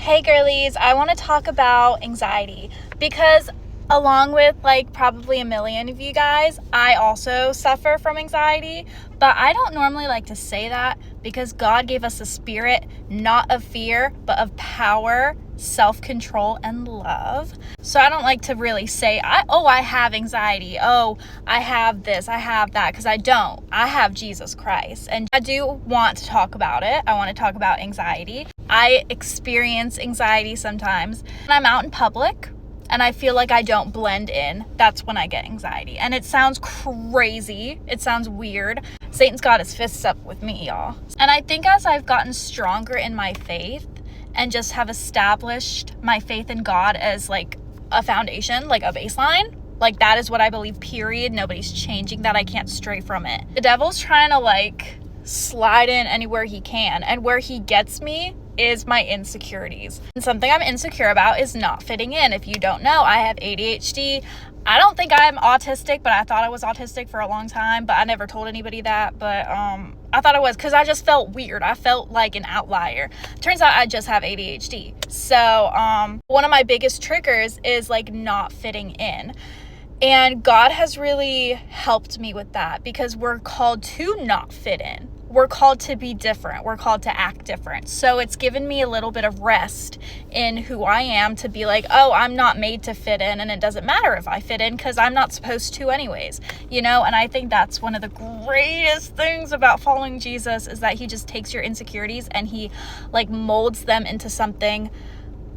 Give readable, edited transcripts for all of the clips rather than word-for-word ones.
Hey girlies, I want to talk about anxiety because along with like probably a million of you guys, I also suffer from anxiety, but I don't normally like to say that because God gave us a spirit not of fear, but of power, self-control, and love. So I don't like to really say, I have anxiety. Oh, I have this, I have that, because I don't. I have Jesus Christ. And I do want to talk about it. I want to talk about anxiety. I experience anxiety sometimes when I'm out in public and I feel like I don't blend in. That's when I get anxiety. And it sounds crazy. It sounds weird. Satan's got his fists up with me, y'all. And I think as I've gotten stronger in my faith and just have established my faith in God as like a foundation, like a baseline, like that is what I believe, period. Nobody's changing that. I can't stray from it. The devil's trying to like slide in anywhere he can. And where he gets me is my insecurities. And something I'm insecure about is not fitting in. If you don't know, I have ADHD. I don't think I'm autistic, but I thought I was autistic for a long time, but I never told anybody that. But I thought I was because I just felt weird. I felt like an outlier. Turns out I just have ADHD. So one of my biggest triggers is like not fitting in. And God has really helped me with that because we're called to not fit in. We're called to be different. We're called to act different. So it's given me a little bit of rest in who I am to be like, oh, I'm not made to fit in. And it doesn't matter if I fit in because I'm not supposed to anyways, you know? And I think that's one of the greatest things about following Jesus is that he just takes your insecurities and he like molds them into something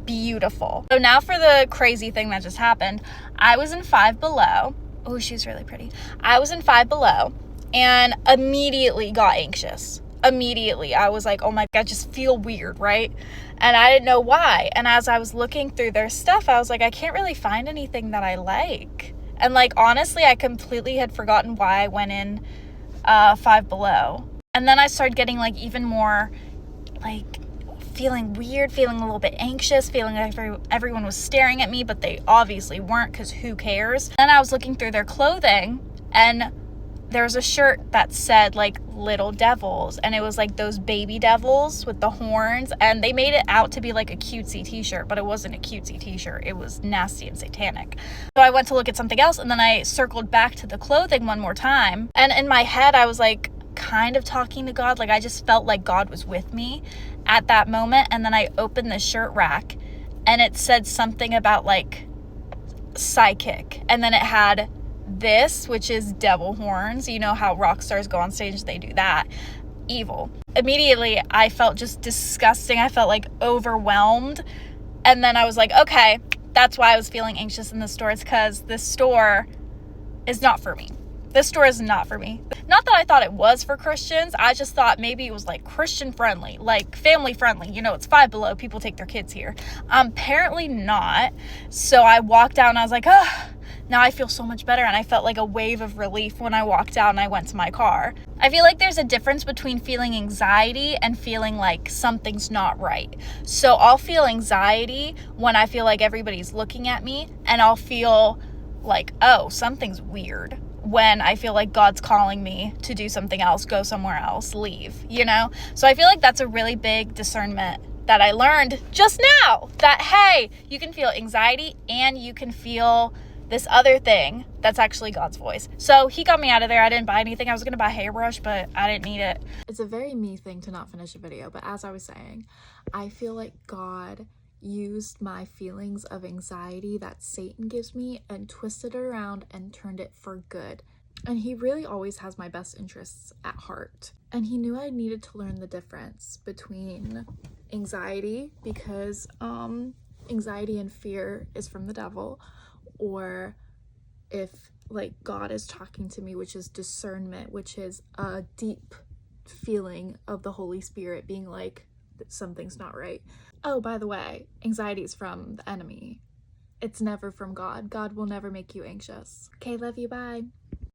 beautiful. So now for the crazy thing that just happened. I was in Five Below. Oh, she's really pretty. I was in Five Below and immediately got anxious. Immediately. I was like, oh my God, I just feel weird, right? And I didn't know why. And as I was looking through their stuff, I was like, I can't really find anything that I like. And like, honestly, I completely had forgotten why I went in Five Below. And then I started getting like even more like feeling weird, feeling a little bit anxious, feeling like everyone was staring at me, but they obviously weren't because who cares? Then I was looking through their clothing and there was a shirt that said like little devils and it was like those baby devils with the horns and they made it out to be like a cutesy t-shirt, but it wasn't a cutesy t-shirt. It was nasty and satanic. So I went to look at something else and then I circled back to the clothing one more time. And in my head, I was like kind of talking to God. Like I just felt like God was with me at that moment. And then I opened the shirt rack and it said something about like psychic. And then it had this, which is devil horns. You know how rock stars go on stage, they do that. Evil. Immediately, I felt just disgusting. I felt like overwhelmed. And then I was like, okay, that's why I was feeling anxious in the store. It's because this store is not for me. This store is not for me. Not that I thought it was for Christians. I just thought maybe it was like Christian friendly, like family friendly. You know, it's Five Below. People take their kids here. Apparently not. So I walked out and I was like, oh, now I feel so much better. And I felt like a wave of relief when I walked out and I went to my car. I feel like there's a difference between feeling anxiety and feeling like something's not right. So I'll feel anxiety when I feel like everybody's looking at me, and I'll feel like, oh, something's weird when I feel like God's calling me to do something else, go somewhere else, leave, you know? So I feel like that's a really big discernment that I learned just now, that, hey, you can feel anxiety and you can feel this other thing that's actually God's voice. So he got me out of there. I didn't buy anything. I was going to buy a hairbrush, but I didn't need it. It's a very me thing to not finish a video, but as I was saying, I feel like God used my feelings of anxiety that Satan gives me and twisted it around and turned it for good. And he really always has my best interests at heart. And he knew I needed to learn the difference between anxiety, because anxiety and fear is from the devil, or if like God is talking to me, which is discernment, which is a deep feeling of the Holy Spirit being like, something's not right. Oh, by the way, anxiety is from the enemy. It's never from God. God will never make you anxious. Okay, love you, bye.